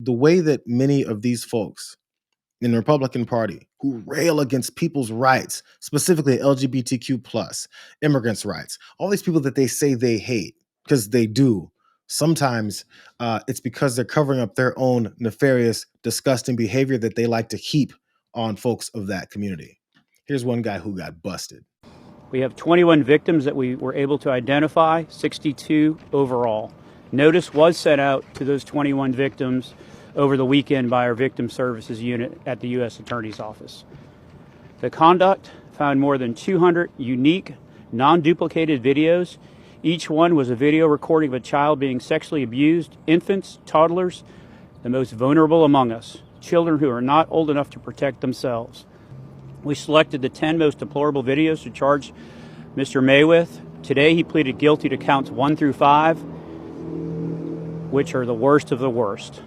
the way that many of these folks in the Republican Party who rail against people's rights, specifically LGBTQ plus, immigrants' rights, all these people that they say they hate, because they do. Sometimes it's because they're covering up their own nefarious, disgusting behavior that they like to heap on folks of that community. Here's one guy who got busted. We have 21 victims that we were able to identify, 62 overall. Notice was sent out to those 21 victims over the weekend by our Victim Services Unit at the U.S. Attorney's Office. The conduct found more than 200 unique, non-duplicated videos. Each one was a video recording of a child being sexually abused, infants, toddlers, the most vulnerable among us, children who are not old enough to protect themselves. We selected the 10 most deplorable videos to charge Mr. May with. Today, he pleaded guilty to counts 1 through 5, which are the worst of the worst.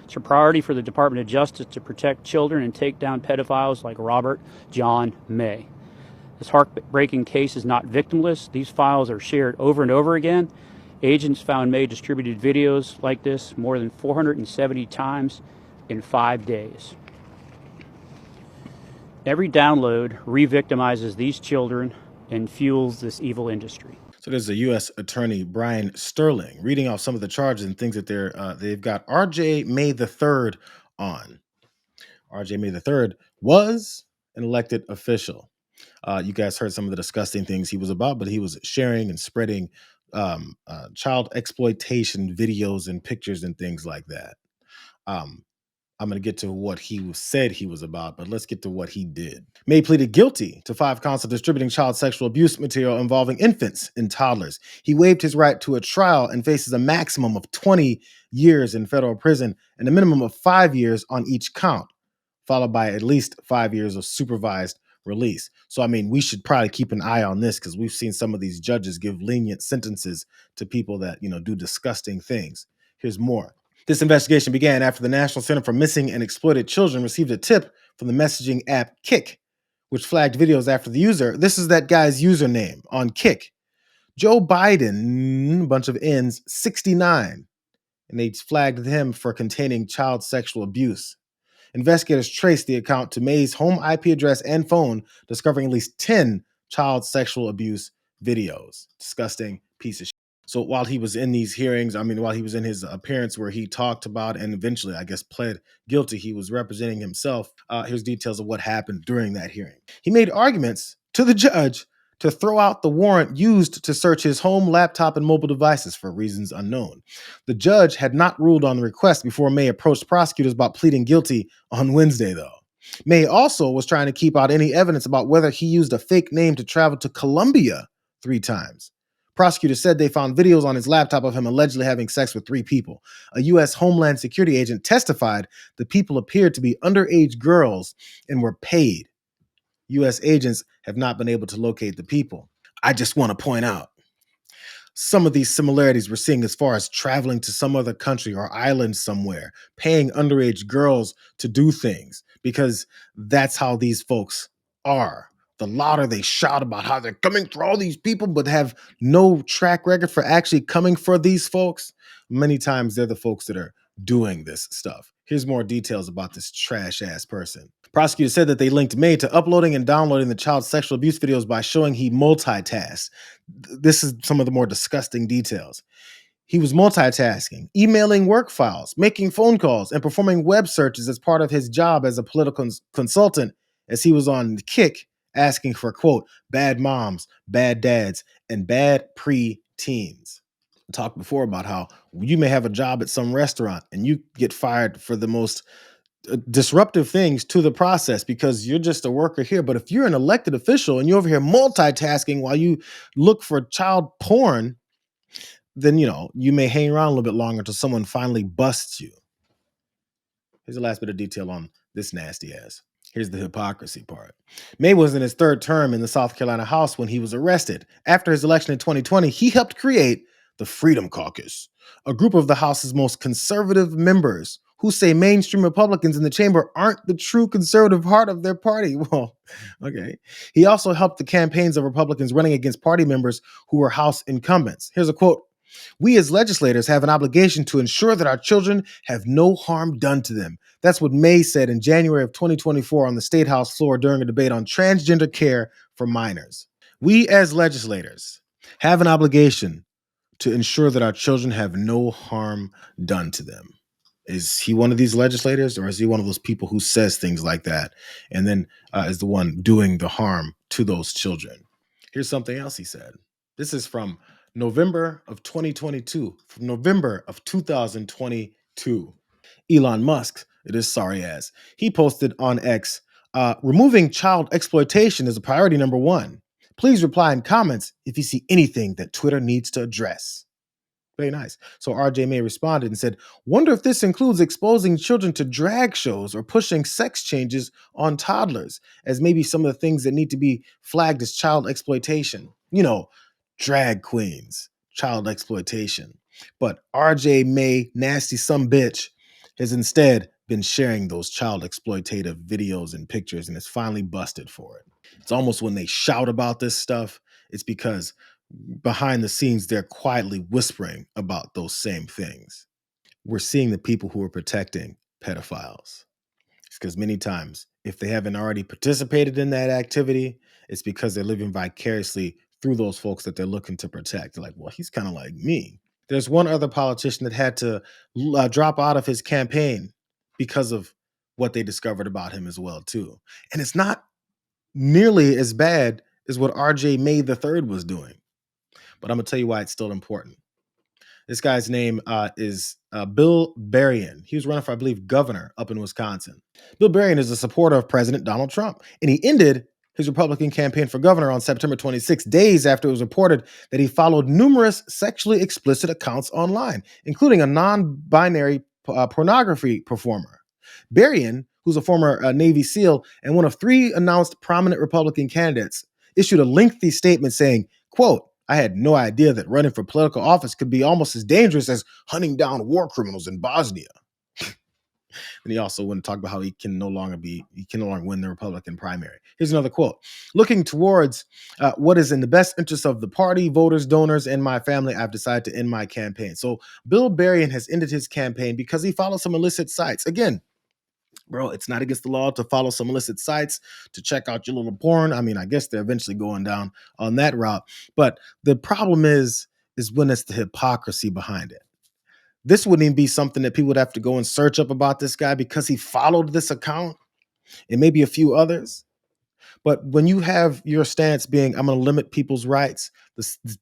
It's a priority for the Department of Justice to protect children and take down pedophiles like Robert John May. This heartbreaking case is not victimless. These files are shared over and over again. Agents found May distributed videos like this more than 470 times in 5 days. Every download re-victimizes these children and fuels this evil industry. So there's a U.S. Attorney, Brian Sterling, reading off some of the charges and things that they've got R.J. May III on. R.J. May III was an elected official. You guys heard some of the disgusting things he was about, but he was sharing and spreading child exploitation videos and pictures and things like that. I'm going to get to what he said he was about, but let's get to what he did. May pleaded guilty to 5 counts of distributing child sexual abuse material involving infants and toddlers. He waived his right to a trial and faces a maximum of 20 years in federal prison and a minimum of 5 years on each count, followed by at least 5 years of supervised release. So, I mean, we should probably keep an eye on this because we've seen some of these judges give lenient sentences to people that, do disgusting things. Here's more. This investigation began after the National Center for Missing and Exploited Children received a tip from the messaging app Kik, which flagged videos after the user. This is that guy's username on Kik. Joe Biden, a bunch of N's, 69. And they flagged him for containing child sexual abuse. Investigators traced the account to May's home IP address and phone, discovering at least 10 child sexual abuse videos. Disgusting piece of shit. So while he was in these hearings, while he was in his appearance where he talked about and eventually, I guess, pled guilty, he was representing himself. Here's details of what happened during that hearing. He made arguments to the judge to throw out the warrant used to search his home, laptop, and mobile devices for reasons unknown. The judge had not ruled on the request before May approached prosecutors about pleading guilty on Wednesday, though. May also was trying to keep out any evidence about whether he used a fake name to travel to Colombia 3 times. Prosecutors said they found videos on his laptop of him allegedly having sex with 3 people. A U.S. Homeland Security agent testified the people appeared to be underage girls and were paid. U.S. agents have not been able to locate the people. I just want to point out some of these similarities we're seeing as far as traveling to some other country or island somewhere, paying underage girls to do things, because that's how these folks are. The louder they shout about how they're coming for all these people, but have no track record for actually coming for these folks, many times they're the folks that are doing this stuff. Here's more details about this trash-ass person. Prosecutors said that they linked May to uploading and downloading the child sexual abuse videos by showing he multitasked. This is some of the more disgusting details. He was multitasking, emailing work files, making phone calls, and performing web searches as part of his job as a political consultant as he was on Kik, asking for, quote, bad moms, bad dads, and bad pre-teens. I talked before about how you may have a job at some restaurant and you get fired for the most disruptive things to the process because you're just a worker here. But if you're an elected official and you're over here multitasking while you look for child porn, then, you may hang around a little bit longer until someone finally busts you. Here's the last bit of detail on this nasty ass. Here's the hypocrisy part. May was in his 3rd term in the South Carolina House when he was arrested. After his election in 2020, he helped create the Freedom Caucus, a group of the House's most conservative members who say mainstream Republicans in the chamber aren't the true conservative heart of their party. Well, okay. He also helped the campaigns of Republicans running against party members who were House incumbents. Here's a quote We as legislators have an obligation to ensure that our children have no harm done to them. That's what May said in January of 2024 on the State House floor during a debate on transgender care for minors. We as legislators have an obligation to ensure that our children have no harm done to them. Is he one of these legislators, or is he one of those people who says things like that and then is the one doing the harm to those children? Here's something else he said. This is from November of 2022, from November of 2022. Elon Musk, it is sorry ass, he posted on X, removing child exploitation is a priority number one. Please reply in comments if you see anything that Twitter needs to address. Very nice. So RJ May responded and said, wonder if this includes exposing children to drag shows or pushing sex changes on toddlers as maybe some of the things that need to be flagged as child exploitation. You know, drag queens, child exploitation. But RJ May, nasty some bitch, has instead been sharing those child exploitative videos and pictures and is finally busted for it. It's almost when they shout about this stuff, it's because behind the scenes, they're quietly whispering about those same things. We're seeing the people who are protecting pedophiles. It's because many times, if they haven't already participated in that activity, it's because they're living vicariously through those folks that they're looking to protect. They're like, well, he's kind of like me. There's one other politician that had to drop out of his campaign because of what they discovered about him as well, too. And it's not nearly as bad as what RJ May III was doing. But I'm going to tell you why it's still important. This guy's name is Bill Berrien. He was running for, I believe, governor up in Wisconsin. Bill Berrien is a supporter of President Donald Trump, and he ended his Republican campaign for governor on September 26, days after it was reported that he followed numerous sexually explicit accounts online, including a non-binary pornography performer. Berrien, who's a former Navy SEAL and one of 3 announced prominent Republican candidates, issued a lengthy statement saying, quote, I had no idea that running for political office could be almost as dangerous as hunting down war criminals in Bosnia. And he also went and talked about how he can no longer win the Republican primary. Here's another quote. Looking towards what is in the best interest of the party, voters, donors, and my family, I've decided to end my campaign. So Bill Berrien has ended his campaign because he followed some illicit sites. Again, bro, it's not against the law to follow some illicit sites, to check out your little porn. I mean, I guess they're eventually going down on that route. But the problem is when it's the hypocrisy behind it. This wouldn't even be something that people would have to go and search up about this guy because he followed this account and maybe a few others. But when you have your stance being, I'm going to limit people's rights,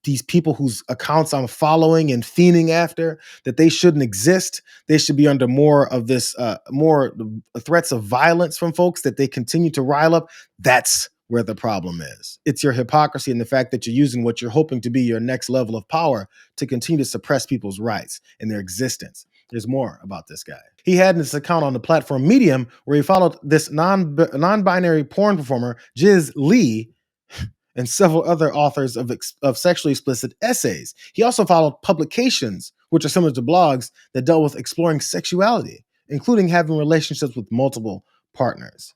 these people whose accounts I'm following and fiending after, that they shouldn't exist. They should be under more of this, more threats of violence from folks that they continue to rile up. That's where the problem is. It's your hypocrisy and the fact that you're using what you're hoping to be your next level of power to continue to suppress people's rights and their existence. There's more about this guy. He had this account on the platform Medium where he followed this non-binary porn performer, Jiz Lee, and several other authors of sexually explicit essays. He also followed publications, which are similar to blogs, that dealt with exploring sexuality, including having relationships with multiple partners.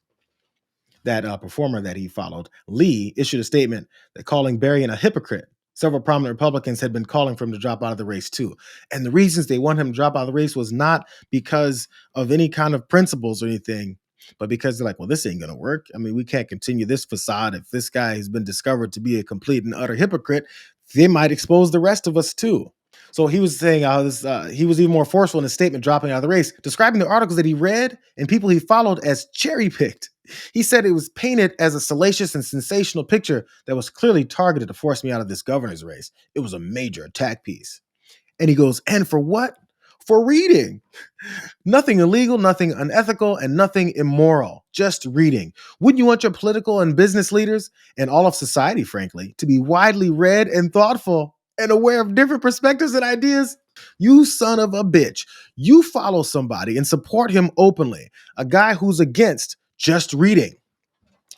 That performer that he followed, Lee, issued a statement that calling Berrien a hypocrite. Several prominent Republicans had been calling for him to drop out of the race too. And the reasons they want him to drop out of the race was not because of any kind of principles or anything, but because they're like, well, this ain't going to work. I mean, we can't continue this facade. If this guy has been discovered to be a complete and utter hypocrite, they might expose the rest of us too. So he was saying he was even more forceful in his statement dropping out of the race, describing the articles that he read and people he followed as cherry-picked. He said it was painted as a salacious and sensational picture that was clearly targeted to force me out of this governor's race. It was a major attack piece. And he goes, and for what? For reading. Nothing illegal, nothing unethical, and nothing immoral. Just reading. Wouldn't you want your political and business leaders, and all of society, frankly, to be widely read and thoughtful and aware of different perspectives and ideas? You son of a bitch. You follow somebody and support him openly, a guy who's against just reading.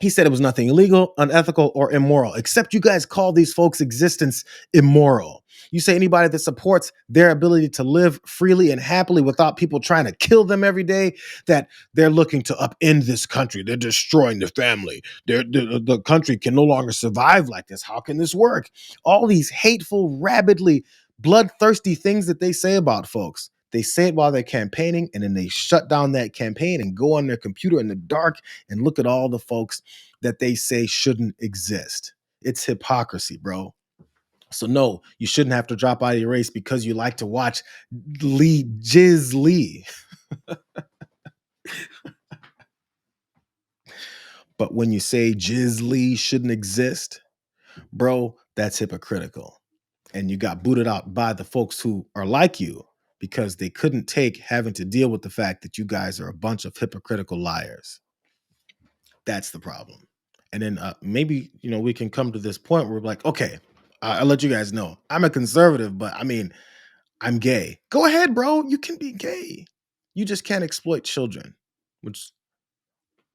He said it was nothing illegal, unethical, or immoral, except you guys call these folks' existence immoral. You say anybody that supports their ability to live freely and happily without people trying to kill them every day, that they're looking to upend this country. They're destroying the family. The country can no longer survive like this. How can this work? All these hateful, rabidly bloodthirsty things that they say about folks. They say it while they're campaigning, and then they shut down that campaign and go on their computer in the dark and look at all the folks that they say shouldn't exist. It's hypocrisy, bro. So no, you shouldn't have to drop out of your race because you like to watch Jizz Lee. But when you say Jizz Lee shouldn't exist, bro, that's hypocritical. And you got booted out by the folks who are like you because they couldn't take having to deal with the fact that you guys are a bunch of hypocritical liars. That's the problem. And then maybe, we can come to this point where we're like, okay, I'll let you guys know. I'm a conservative, but I mean, I'm gay. Go ahead, bro. You can be gay. You just can't exploit children, which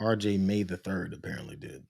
RJ May the Third apparently did.